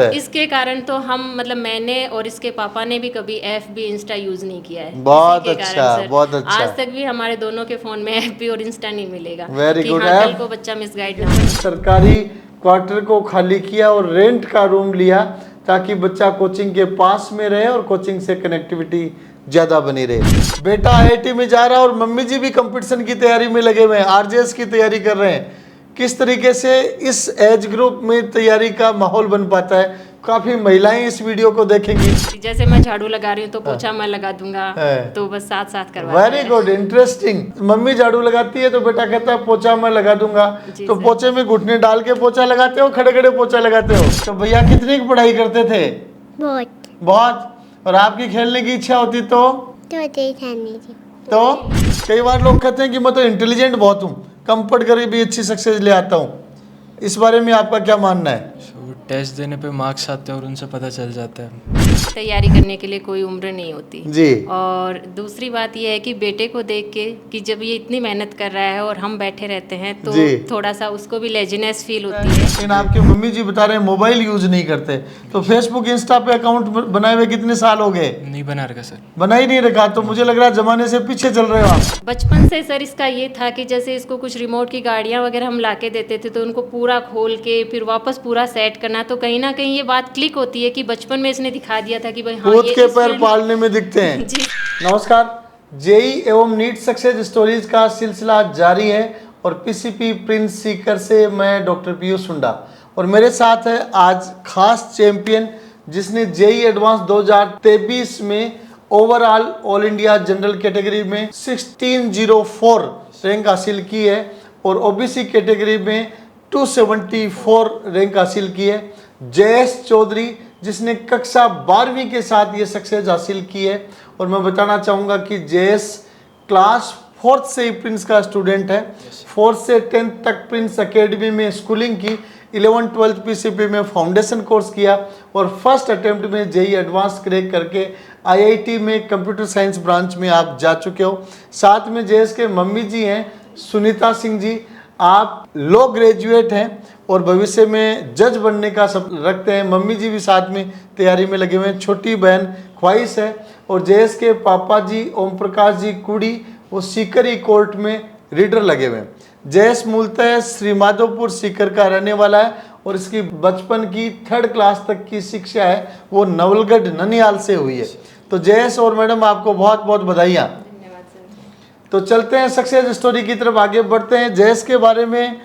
इसके कारण तो हम मतलब मैंने और इसके पापा ने भी कभी FB इंस्टा यूज नहीं किया है। बहुत इसी के अच्छा, कारण, सर, बहुत अच्छा। आज तक भी हमारे दोनों के फोन में FB और इंस्टा नहीं मिलेगा। वेरी कि गुड। हाँ, कल को बच्चा मिसगाइड ना हो। सरकारी क्वार्टर को खाली किया और रेंट का रूम लिया ताकि बच्चा कोचिंग के पास में रहे और कोचिंग से कनेक्टिविटी ज्यादा बनी रहे। बेटा IIT में जा रहा है और मम्मी जी भी कंपटीशन की तैयारी में लगे हुए हैं, RJS की तैयारी कर रहे हैं। किस तरीके से इस एज ग्रुप में तैयारी का माहौल बन पाता है, काफी महिलाएं इस वीडियो को देखेंगी। जैसे मैं झाड़ू लगा रही हूँ तो पोछा मैं लगा दूंगा, तो बस साथ साथ करवा। Very good, interesting. मम्मी झाड़ू लगाती है तो बेटा कहता है पोछा मैं लगा दूंगा। तो पोछे में घुटने डाल के पोछा लगाते हो, खड़े खड़े पोछा लगाते हो? तो भैया कितनी की पढ़ाई करते थे? बहुत। और आपकी खेलने की इच्छा होती तो कई बार लोग कहते हैं कि मैं तो इंटेलिजेंट बहुत हूँ, कम पढ़ कर भी अच्छी सक्सेस ले आता हूँ। इस बारे में आपका क्या मानना है? टेस्ट देने पे मार्क्स आते हैं और उनसे पता चल जाता है। तैयारी करने के लिए कोई उम्र नहीं होती जी। और दूसरी बात यह है कि बेटे को देख के कि जब ये इतनी मेहनत कर रहा है और हम बैठे रहते हैं तो थोड़ा सा उसको भी लेजीनेस फील होती है। लेकिन आपकी मम्मी जी बता रहे हैं मोबाइल यूज नहीं करते, तो फेसबुक इंस्टा पे अकाउंट बनाए हुए कितने साल हो गए? नहीं बना रखा सर। बना ही नहीं रखा, तो मुझे लग रहा है जमाने से पीछे चल रहे हो आप। बचपन से सर इसका ये था कि जैसे इसको कुछ रिमोट की गाड़ियां वगैरह हम लाके देते थे तो उनको पूरा खोल के फिर वापस पूरा सेट करना, तो कहीं ना कहीं ये बात क्लिक होती है कि बचपन में इसने दिखा दिया था कि भाई हाँ, के पैर पालने में दिखते हैं। नमस्कार, जेई एवं नीट सक्सेस स्टोरीज का सिलसिला जारी है और पीसीपी प्रिंस सीकर से मैं डॉक्टर पीयूष हुंडा, और मेरे साथ है आज खास चैंपियन जिसने जेई एडवांस 2023 में overall all India general category में 1604 रैंक हासिल की है और ओबीसी कैटेगरी में 274 रैंक हासिल की है। जयेश चौधरी जिसने कक्षा 12वीं के साथ ये सक्सेस हासिल की है, और मैं बताना चाहूँगा कि जयेश क्लास 4th से ही प्रिंस का स्टूडेंट है। 4th से 10th तक प्रिंस एकेडमी में स्कूलिंग की, 11th 12th पीसीपी में फाउंडेशन कोर्स किया और फर्स्ट अटेम्प्ट में जेई एडवांस क्रैक करके IIT में कंप्यूटर साइंस ब्रांच में आप जा चुके हो। साथ में जयेश के मम्मी जी हैं सुनीता सिंह जी, आप लॉ ग्रेजुएट हैं और भविष्य में जज बनने का सपना रखते हैं। मम्मी जी भी साथ में तैयारी में लगे हुए हैं। छोटी बहन ख्वाहिश है, और जयेश के पापा जी ओम प्रकाश जी कुड़ी वो सीकरी कोर्ट में रीडर लगे हुए हैं। जयेश मूलतः श्री माधोपुर सीकर का रहने वाला है और इसकी बचपन की 3rd क्लास तक की शिक्षा है वो नवलगढ़ ननिहाल से हुई है। तो जयेश और मैडम आपको बहुत बहुत बधाइयाँ। तो चलते हैं सक्सेस स्टोरी की तरफ आगे बढ़ते हैं। जयेश के बारे में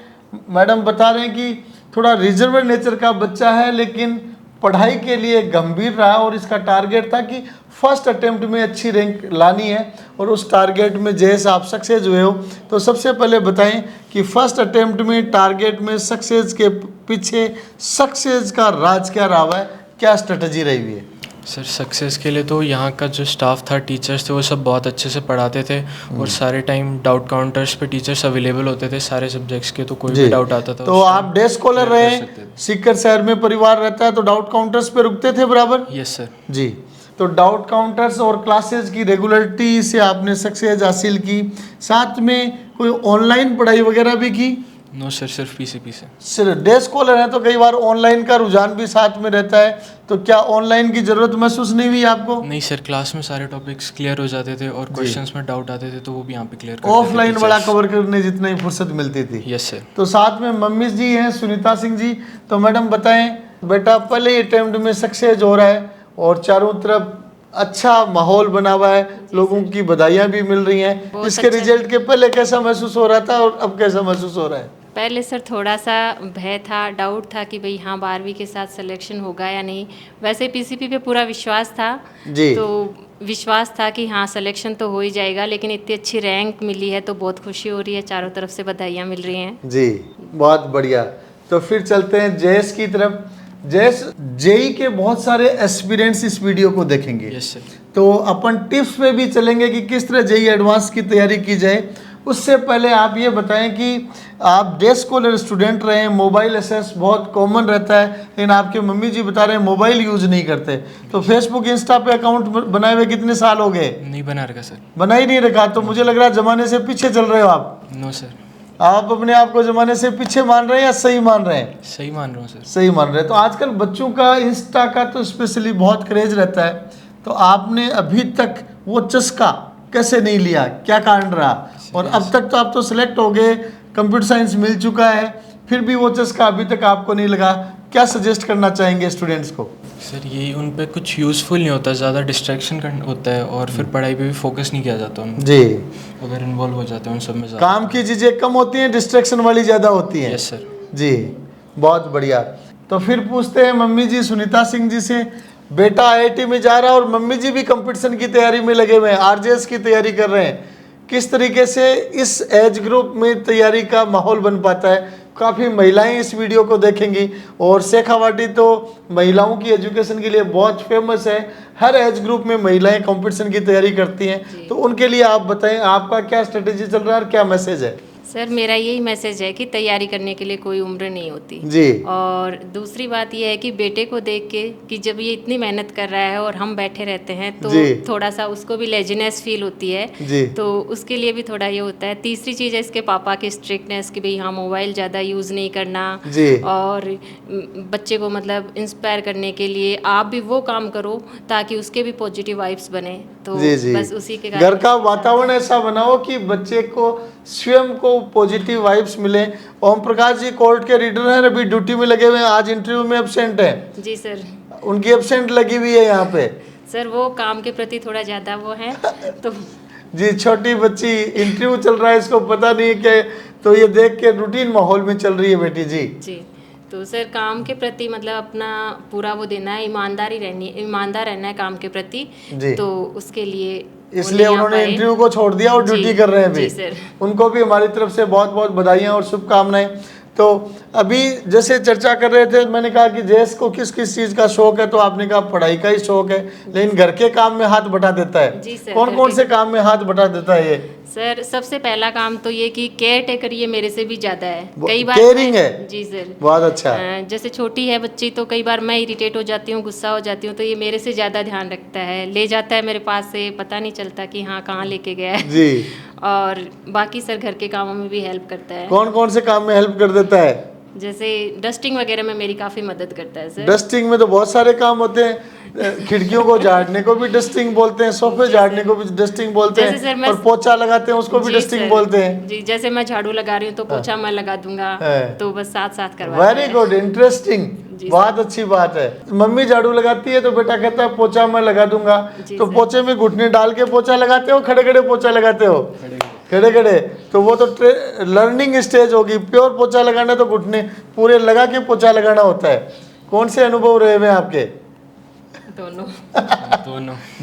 मैडम बता रहे हैं कि थोड़ा रिजर्व नेचर का बच्चा है लेकिन पढ़ाई के लिए गंभीर रहा और इसका टारगेट था कि फर्स्ट अटेम्प्ट में अच्छी रैंक लानी है और उस टारगेट में जैसे आप सक्सेस हुए हो। तो सबसे पहले बताएं कि फर्स्ट अटेम्प्ट में टारगेट में सक्सेस के पीछे सक्सेस का राज क्या रहा है, क्या स्ट्रेटजी रही हुई है? सर सक्सेस के लिए तो यहाँ का जो स्टाफ था, टीचर्स थे, वो सब बहुत अच्छे से पढ़ाते थे और सारे टाइम डाउट काउंटर्स पे टीचर्स अवेलेबल होते थे सारे सब्जेक्ट्स के, तो कोई भी डाउट आता था तो आप डे स्कॉलर रहे, सीकर शहर में परिवार रहता है तो डाउट काउंटर्स पे रुकते थे बराबर? यस सर जी। तो डाउट काउंटर्स और क्लासेस की रेगुलरिटी से आपने सक्सेस हासिल की, साथ में कोई ऑनलाइन पढ़ाई वगैरह भी की? नो सर, सिर्फ पीसीपी से। सिर्फ डे स्कॉलर है तो कई बार ऑनलाइन का रुझान भी साथ में रहता है, तो क्या ऑनलाइन की जरूरत महसूस नहीं हुई आपको? नहीं सर, क्लास में सारे टॉपिक्स क्लियर हो जाते थे और क्वेश्चंस में डाउट आते थे तो वो भी यहाँ पे क्लियर करते थे। ऑफलाइन बड़ा कवर करने जितना ही फुर्सत मिलती थी। Yes sir. तो साथ में मम्मी जी हैं सुनीता सिंह जी, तो मैडम बताएं बेटा पहले ही अटेम्प्ट में सक्सेस हो रहा है और चारों तरफ अच्छा माहौल बना हुआ है, लोगों की बधाइयाँ भी मिल रही हैं, इसके रिजल्ट के पहले कैसा महसूस हो रहा था और अब कैसा महसूस हो रहा है? पहले सर थोड़ा सा भय था, डाउट था कि भाई हाँ 12वीं के साथ सिलेक्शन होगा या नहीं। वैसे पीसीपी पे पूरा विश्वास था जी, तो विश्वास था कि हाँ सिलेक्शन तो हो ही जाएगा, लेकिन इतनी अच्छी रैंक मिली है तो बहुत खुशी हो रही है, चारों तरफ से बधाइयाँ मिल रही हैं जी, बहुत बढ़िया। तो फिर चलते हैं जयेश की तरफ। जयेश, जेई के बहुत सारे एस्पिरेंट्स इस वीडियो को देखेंगे। Yes sir. तो अपन टिप्स पे भी चलेंगे कि किस तरह जेई एडवांस की तैयारी की जाए। उससे पहले आप ये बताएं कि आप डे स्कॉलर स्टूडेंट रहे हैं, मोबाइल एक्सेस बहुत कॉमन रहता है, लेकिन आपके मम्मी जी बता रहे हैं मोबाइल यूज नहीं करते, तो फेसबुक इंस्टा पे अकाउंट बनाए हुए कितने साल हो गए? नहीं बना रखा सर। बना ही नहीं रखा, तो मुझे लग रहा है जमाने से पीछे चल रहे हो आप। No sir. आप अपने आप को जमाने से पीछे मान रहे हैं या सही मान रहे हैं? सही मान रहा हूँ सर। सही मान रहे हैं। तो आजकल बच्चों का इंस्टा का तो स्पेशली बहुत क्रेज रहता है, तो आपने अभी तक वो चस्का कैसे नहीं लिया, क्या कारण रहा? और अब तक तो आप तो सिलेक्ट हो गए, कंप्यूटर साइंस मिल चुका है, फिर भी वो चस्का अभी तक आपको नहीं लगा, क्या सजेस्ट करना चाहेंगे स्टूडेंट्स को? सर यही उन पे कुछ यूज़फुल नहीं होता, ज़्यादा डिस्ट्रैक्शन होता है और फिर पढ़ाई पे भी फोकस नहीं किया जाता उन जी, अगर इन्वॉल्व हो जाते हैं उन सब में ज़्यादा। काम की चीज़ें कम होती हैं, डिस्ट्रैक्शन वाली ज़्यादा होती हैं। Yes sir. जी, बहुत बढ़िया। तो फिर पूछते हैं मम्मी जी सुनीता सिंह जी से, बेटा आईआईटी में जा रहा है और मम्मी जी भी कंपटीशन की तैयारी में लगे हुए हैं, आरजेएस की तैयारी कर रहे हैं, किस तरीके से इस एज ग्रुप में तैयारी का माहौल बन पाता है? काफ़ी महिलाएं इस वीडियो को देखेंगी और शेखावाटी तो महिलाओं की एजुकेशन के लिए बहुत फेमस है, हर एज ग्रुप में महिलाएं कंपटीशन की तैयारी करती हैं, तो उनके लिए आप बताएं आपका क्या स्ट्रेटेजी चल रहा है और क्या मैसेज है? सर मेरा यही मैसेज है कि तैयारी करने के लिए कोई उम्र नहीं होती जी। और दूसरी बात यह है कि बेटे को देख के कि जब ये इतनी मेहनत कर रहा है और हम बैठे रहते हैं तो जी। थोड़ा सा उसको भी लेजीनेस फील होती है जी। तो उसके लिए भी थोड़ा ये होता है। तीसरी चीज़ है इसके पापा की स्ट्रिक्टनेस कि भाई हाँ मोबाइल ज़्यादा यूज़ नहीं करना जी। और बच्चे को मतलब इंस्पायर करने के लिए आप भी वो काम करो ताकि उसके भी पॉजिटिव वाइब्स बने। तो जी जी, बस उसी के घर का वातावरण ऐसा बनाओ कि बच्चे को स्वयं को पॉजिटिव वाइब्स मिले। ओम प्रकाश जी कोर्ट के रीडर हैं, अभी ड्यूटी में लगे हुए हैं, आज इंटरव्यू में एब्सेंट है। जी सर। उनकी एब्सेंट लगी हुई है यहाँ पे। सर वो काम के प्रति थोड़ा ज़्यादा वो है तो जी, छोटी बच्ची, इंटरव्यू चल रहा है, इसको पता नहीं है क्या, तो ये देख के रूटीन माहौल में चल रही है बेटी जी। जी, तो सर काम के प्रति मतलब अपना पूरा वो देना है, ईमानदार रहना है काम के प्रति जी। तो उसके लिए इसलिए उन्होंने इंटरव्यू को छोड़ दिया और ड्यूटी कर रहे हैं अभी। जी सर। उनको भी हमारी तरफ से बहुत बहुत बधाइयाँ और शुभकामनाएं। तो अभी जैसे चर्चा कर रहे थे, मैंने कहा कि जयेश को किस किस चीज़ का शौक है, तो आपने कहा पढ़ाई का ही शौक है, लेकिन घर के काम में हाथ बटा देता है। जी सर। कौन कौन से काम में हाथ बटा देता है ये? सर सबसे पहला काम तो ये कि केयर टेकर ये मेरे से भी ज़्यादा है। कई बार केयरिंग है। जी सर, बहुत अच्छा। जैसे छोटी है बच्ची तो कई बार मैं इरिटेट हो जाती हूँ, गुस्सा हो जाती हूँ, तो ये मेरे से ज़्यादा ध्यान रखता है, ले जाता है मेरे पास से, पता नहीं चलता कि हाँ कहाँ लेके गया है जी। और बाकी सर घर के कामों में भी हेल्प करता है। कौन कौन से काम में हेल्प कर देता है? जैसे डस्टिंग वगैरह में मेरी काफ़ी मदद करता है सर। डस्टिंग में तो बहुत सारे काम होते हैं, खिड़कियों को झाड़ने को भी डस्टिंग बोलते हैं, सोफे झाड़ने को भी डस्टिंग बोलते हैं, और पोछा लगाते हैं उसको भी डस्टिंग बोलते हैं। जी, जैसे मैं झाड़ू लगा रही हूँ तो पोछा मैं लगा दूंगा, तो बस साथ साथ करवा। वेरी गुड, इंटरेस्टिंग, बहुत अच्छी बात है। मम्मी झाड़ू लगाती है तो बेटा कहता है पोछा मैं लगा दूंगा, तो पोछे में घुटने डाल के पोछा लगाते हो, खड़े खड़े पोछा लगाते हो? खड़े खड़े। तो वो तो लर्निंग स्टेज होगी, प्योर पोछा लगाना तो घुटने पूरे लगा के पोछा लगाना होता है। कौन से अनुभव रहे हुए आपके?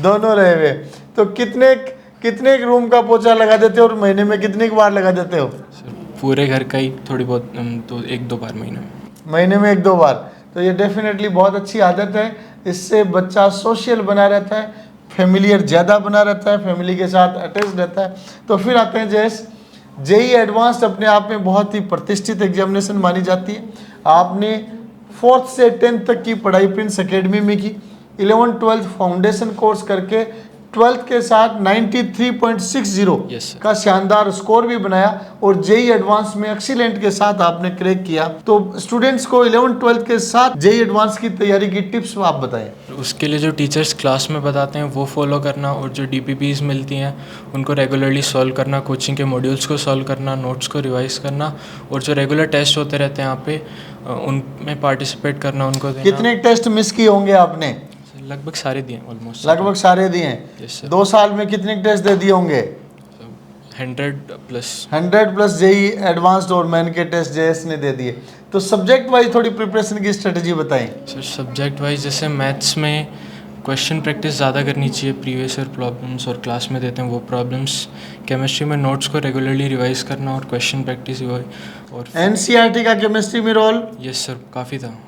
दोनों रहे हुए। तो कितने रूम का पोछा लगा देते हो और महीने में कितनी बार लगा देते हो? पूरे घर का ही थोड़ी बहुत, तो 1-2 बार महीने में 1-2 बार। तो ये डेफिनेटली बहुत अच्छी आदत है, इससे बच्चा सोशल बना रहता है, फैमिलियर ज़्यादा बना रहता है, फैमिली के साथ अटैच रहता है। तो फिर आते हैं जयेश, जेई एडवांस्ड अपने आप में बहुत ही प्रतिष्ठित एग्जामिनेशन मानी जाती है। आपने 4th से 10th तक की पढ़ाई प्रिंस एकेडमी में की, 11th-12th फाउंडेशन कोर्स करके 12th के साथ 93.60 का शानदार स्कोर भी बनाया और जेई एडवांस में एक्सीलेंट के साथ आपने क्रैक किया। तो स्टूडेंट्स को 11th-12th के साथ जेई एडवांस की तैयारी की टिप्स आप बताएं। उसके लिए जो टीचर्स क्लास में बताते हैं वो फॉलो करना, और जो डीपीपीज मिलती हैं उनको रेगुलरली सॉल्व करना, कोचिंग के मॉड्यूल्स को सॉल्व करना, नोट्स को रिवाइज करना, और जो रेगुलर टेस्ट होते रहते हैं यहाँ पे उनमें पार्टिसिपेट करना, उनको देना। कितने टेस्ट मिस किए होंगे आपने? लगभग सारे दिए, ऑलमोस्ट लगभग सारे दिए हैं। 2 साल में कितने टेस्ट दे दिए होंगे? 100 प्लस जेई एडवांस्ड और मेन के टेस्ट जेएस ने दे दिए। तो सब्जेक्ट वाइज थोड़ी प्रिपरेशन की स्ट्रेटजी बताएं। सर सब्जेक्ट वाइज जैसे मैथ्स में क्वेश्चन प्रैक्टिस ज़्यादा करनी चाहिए, प्रीवियस ईयर प्रॉब्लम्स और क्लास में देते हैं वो प्रॉब्लम्स। केमिस्ट्री में नोट्स को रेगुलरली रिवाइज करना और क्वेश्चन प्रैक्टिस हुआ। और एनसीईआरटी का केमिस्ट्री में रोल? यस सर, काफ़ी था।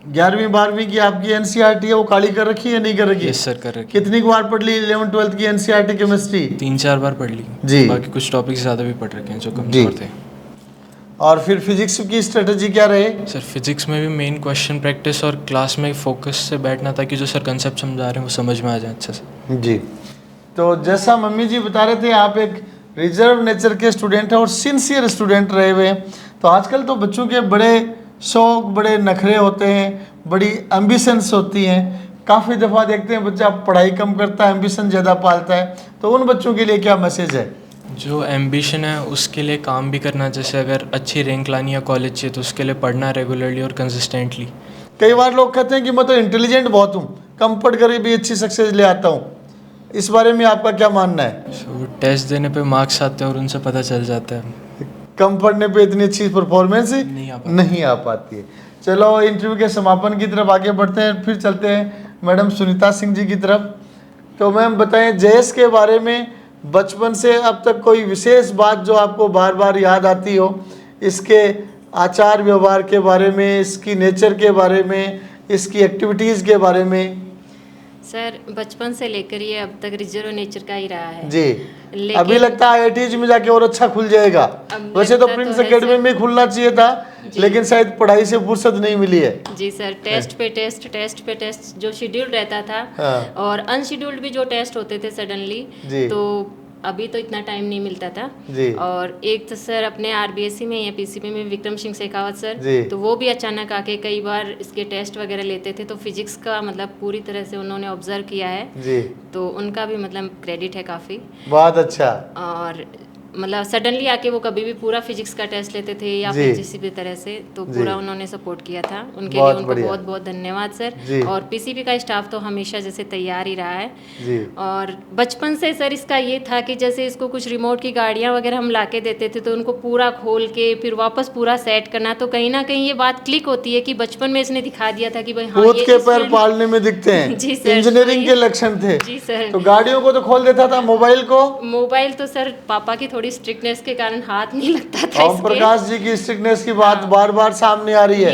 11वीं 12वीं की आपकी एनसीईआरटी है, वो काली कर रखी है नहीं कर रखी? यस सर, कर रखी। कितनी बार पढ़ ली 11th-12th की एनसीईआरटी केमिस्ट्री? 3-4 बार पढ़ ली जी। बाकी कुछ टॉपिक्स ज़्यादा भी पढ़ रखे हैं जो कमजोर थे। और फिर फिजिक्स की स्ट्रेटजी क्या रहे? सर फिजिक्स में भी मेन क्वेश्चन प्रैक्टिस और क्लास में फोकस से बैठना, ताकि जो सर कंसेप्ट समझा रहे हैं वो समझ में आ जाए अच्छे से। जी। तो जैसा मम्मी जी बता रहे थे, आप एक रिजर्व नेचर के स्टूडेंट हैं और सिंसियर स्टूडेंट रहे हुए हैं। तो आजकल तो बच्चों के बड़े शौक, बड़े नखरे होते हैं, बड़ी एम्बिशंस होती हैं। काफ़ी दफ़ा देखते हैं बच्चा पढ़ाई कम करता है, एम्बिशन ज़्यादा पालता है। तो उन बच्चों के लिए क्या मैसेज है? जो एम्बिशन है उसके लिए काम भी करना, जैसे अगर अच्छी रैंक लानी है कॉलेज से तो उसके लिए पढ़ना रेगुलरली और कंसिस्टेंटली। कई बार लोग कहते हैं कि मैं तो इंटेलिजेंट बहुत हूँ, कम पढ़ कर भी अच्छी सक्सेस ले आता हूँ। इस बारे में आपका क्या मानना है? टेस्ट देने पे मार्क्स आते हैं और उनसे पता चल जाता है। कम पढ़ने पे इतनी अच्छी परफॉर्मेंस नहीं आ पाती है। चलो इंटरव्यू के समापन की तरफ आगे बढ़ते हैं, फिर चलते हैं मैडम सुनीता सिंह जी की तरफ। तो मैम बताएं, जयेश के बारे में बचपन से अब तक कोई विशेष बात जो आपको बार बार याद आती हो, इसके आचार व्यवहार के बारे में, इसकी नेचर के बारे में, इसकी एक्टिविटीज़ के बारे में? सर बचपन से लेकर ये अब तक रिजर्व नेचर का ही रहा है जी। अभी लगता है IITs में जाके और अच्छा खुल जाएगा। वैसे तो प्रिंस एकेडमी में खुलना चाहिए था, लेकिन शायद पढ़ाई से फुर्सत नहीं मिली है। जी सर, टेस्ट पे टेस्ट जो शेड्यूल रहता था, हाँ। और अनशेड्यूल्ड भी जो टेस्ट होते थे सडनली, तो अभी तो इतना टाइम नहीं मिलता था जी। और एक तो सर अपने RBSC में या PCP में विक्रम सिंह शेखावत सर, तो वो भी अचानक आके कई बार इसके टेस्ट वगैरह लेते थे, तो फिजिक्स का मतलब पूरी तरह से उन्होंने ऑब्जर्व किया है जी। तो उनका भी मतलब क्रेडिट है काफ़ी। बहुत अच्छा। और मतलब सडनली आके वो कभी भी पूरा फिजिक्स का टेस्ट लेते थे या फिर किसी भी तरह से, तो पूरा उन्होंने सपोर्ट किया था। उनके लिए उनको बहुत बहुत धन्यवाद सर। और PCP का स्टाफ तो हमेशा जैसे तैयार ही रहा है जी। और बचपन से सर इसका ये था कि जैसे इसको कुछ रिमोट की गाड़ियाँ वगैरह हम ला के देते थे तो उनको पूरा खोल के फिर वापस पूरा सेट करना, तो कहीं ना कहीं ये बात क्लिक होती है कि बचपन में इसने दिखा दिया था कि भाई हाँ, खुद के पैर पालने में दिखते हैं। जी सर, इंजीनियरिंग के लक्षण थे। जी सर। तो गाड़ियों को तो खोल देता था, मोबाइल तो सर पापा की थोड़ी स्ट्रिक्टनेस के कारण हाथ नहीं लगता था। ओम प्रकाश जी की स्ट्रिक्टनेस की बात बार बार सामने आ रही है,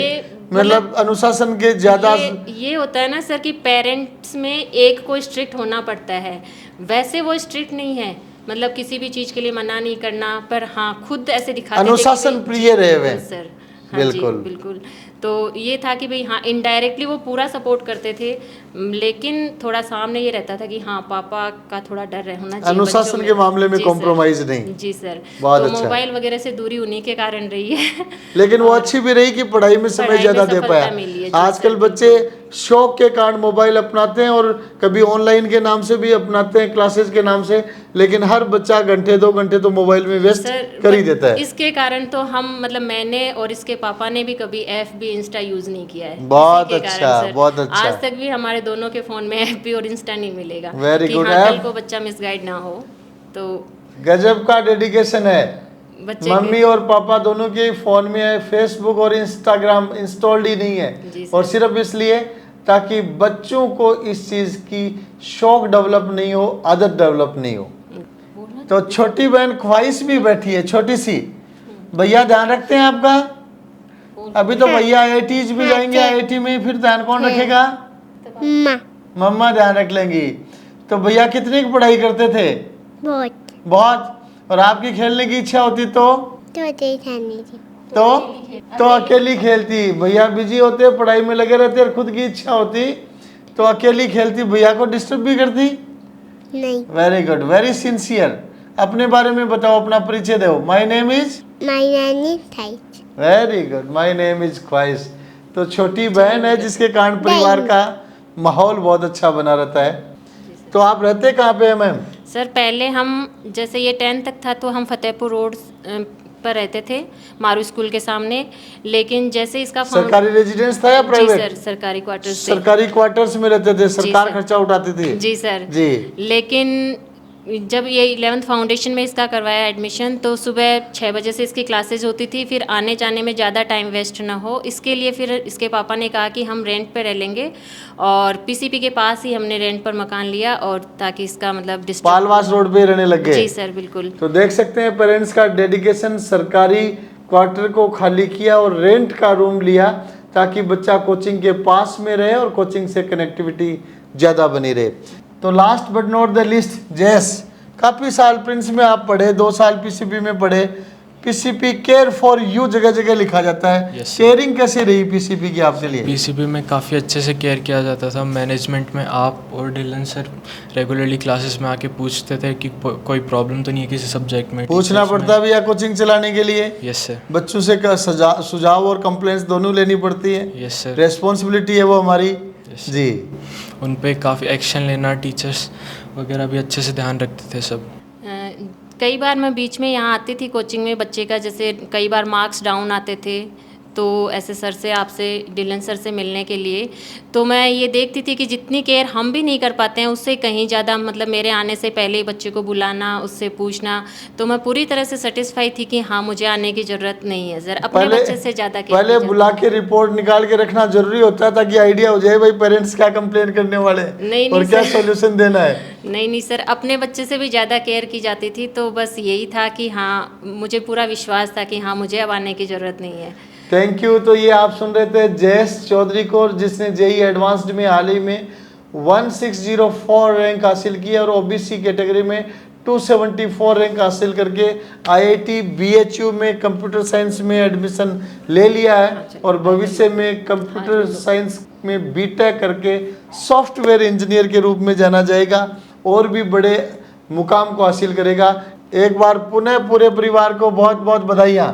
मतलब अनुशासन के ज्यादा ये होता है ना सर कि पेरेंट्स में एक को स्ट्रिक्ट होना पड़ता है, वैसे वो स्ट्रिक्ट नहीं है, मतलब किसी भी चीज के लिए मना नहीं करना, पर हाँ खुद ऐसे दिखाते अनुशासन प्रिय रहे हुए सर। हाँ बिल्कुल। तो ये था कि भाई हाँ इनडायरेक्टली वो पूरा सपोर्ट करते थे, लेकिन थोड़ा सामने ये रहता था कि हाँ पापा का थोड़ा डर होना चाहिए, अनुशासन के मामले में कॉम्प्रोमाइज नहीं। जी सर। बहुत तो अच्छा। मोबाइल वगैरह से दूरी उन्हीं के कारण रही है लेकिन वो अच्छी भी रही कि पढ़ाई में समय ज्यादा दे पाया। आजकल बच्चे शौक के कारण मोबाइल अपनाते हैं और कभी ऑनलाइन के नाम से भी अपनाते हैं, क्लासेस के नाम से, लेकिन हर बच्चा घंटे 2 घंटे तो मोबाइल में व्यस्त कर ही देता है। इसके कारण तो हम मतलब मैंने और इसके पापा ने भी कभी FB इंस्टा यूज नहीं किया है। बहुत अच्छा, बहुत अच्छा। आज तक भी हमारे दोनों के फोन में FB और इंस्टा नहीं मिलेगा। Very good. कल को बच्चा मिसगाइड ना हो तो गजब का डेडिकेशन है। मम्मी और पापा दोनों के फोन में है फेसबुक और इंस्टाग्राम इंस्टॉल्ड ही नहीं है, और सिर्फ इसलिए ताकि बच्चों को इस चीज की शौक डेवलप नहीं हो, आदत डेवलप नहीं हो। तो छोटी बहन ख्वाहिश भी बैठी है छोटी सी, भैया ध्यान रखते हैं आपका। अभी तो भैया IITs भी जाएंगे, IIT में फिर ध्यान कौन रखेगा? मम्मा ध्यान रख लेंगी। तो भैया कितनी की पढ़ाई करते थे? बहुत। और आपकी खेलने की इच्छा होती तो अकेली खेलती। भैया बिजी होते, पढ़ाई में लगे रहते, और खुद की इच्छा होती तो अकेली खेलती, भैया को डिस्टर्ब भी करती नहीं। Very good, very sincere. अपने बारे में बताओ, अपना परिचय दो। माय नेम इज ख्वाहिश। Very good, my name is ख्वाहिश। तो छोटी बहन है जिसके कारण परिवार का माहौल बहुत अच्छा बना रहता है। तो आप रहते कहाँ पे हैं मैम? सर पहले हम जैसे ये 10th तक था तो हम फतेहपुर रोड पर रहते थे, मारू स्कूल के सामने, लेकिन जैसे इसका सरकारी रेजिडेंस था या प्राइवेट? जी सर, सरकारी क्वार्टर्स। सरकारी क्वार्टर्स में रहते थे, सरकार खर्चा उठाती थी। जी सर जी। लेकिन जब ये 11th फाउंडेशन में इसका करवाया एडमिशन, तो सुबह 6 बजे से इसकी क्लासेज होती थी, फिर आने जाने में ज़्यादा टाइम वेस्ट ना हो इसके लिए फिर इसके पापा ने कहा कि हम रेंट पे रह लेंगे, और PCP के पास ही हमने रेंट पर मकान लिया, और ताकि इसका मतलब पालवास रोड पे रहने लग गए। जी सर बिल्कुल। तो देख सकते हैं पेरेंट्स का डेडिकेशन। सरकारी क्वार्टर को खाली किया और रेंट का रूम लिया ताकि बच्चा कोचिंग के पास में रहे और कोचिंग से कनेक्टिविटी ज़्यादा बनी रहे। तो last but not the list, Jayesh, काफ़ी साल प्रिंस में आप पढ़े, 2 साल PCP में पढ़े। पीसीपी केयर फॉर यू जगह जगह लिखा जाता है। Yes, sir. केयरिंग कैसी रही पीसीपी की आपके लिए? पीसीपी में काफ़ी अच्छे से केयर किया जाता था। मैनेजमेंट में आप और डिलन सर रेगुलरली क्लासेस में आके पूछते थे कि कोई प्रॉब्लम तो नहीं है किसी सब्जेक्ट में। पूछना पड़ता भी या कोचिंग चलाने के लिए? Yes sir. बच्चों से सुझाव और कंप्लेंट्स दोनों लेनी पड़ती है। Yes sir. रेस्पॉन्सिबिलिटी है वो हमारी। जी। उन पे काफ़ी एक्शन लेना, टीचर्स वगैरह भी अच्छे से ध्यान रखते थे सब। कई बार मैं बीच में यहाँ आती थी कोचिंग में, बच्चे का जैसे कई बार मार्क्स डाउन आते थे तो ऐसे सर से, आपसे, डिलन सर से मिलने के लिए, तो मैं ये देखती थी कि जितनी केयर हम भी नहीं कर पाते हैं उससे कहीं ज़्यादा, मतलब मेरे आने से पहले ही बच्चे को बुलाना, उससे पूछना, तो मैं पूरी तरह से सेटिस्फाई थी कि हाँ मुझे आने की ज़रूरत नहीं है सर, अपने बच्चे से ज़्यादा केयर। पहले बुला के रिपोर्ट निकाल के रखना जरूरी होता है ताकि आइडिया हो जाए भाई पेरेंट्स क्या कंप्लेन करने वाले हैं और क्या सोल्यूशन देना है। नहीं सर, अपने बच्चे से भी ज़्यादा केयर की जाती थी, तो बस यही था कि हाँ मुझे पूरा विश्वास था कि हाँ मुझे अब आने की ज़रूरत नहीं है। Thank you. तो ये आप सुन रहे थे जयेश चौधरी को, जिसने जेई एडवांस्ड में हाल ही में 1604 रैंक हासिल किया और ओबीसी कैटेगरी में 274 रैंक हासिल करके आईआईटी बीएचयू में कंप्यूटर साइंस में एडमिशन ले लिया है और भविष्य में कंप्यूटर साइंस में बीटेक करके सॉफ्टवेयर इंजीनियर के रूप में जाना जाएगा और भी बड़े मुकाम को हासिल करेगा। एक बार पुनः पूरे परिवार को बहुत बहुत बधाइयाँ।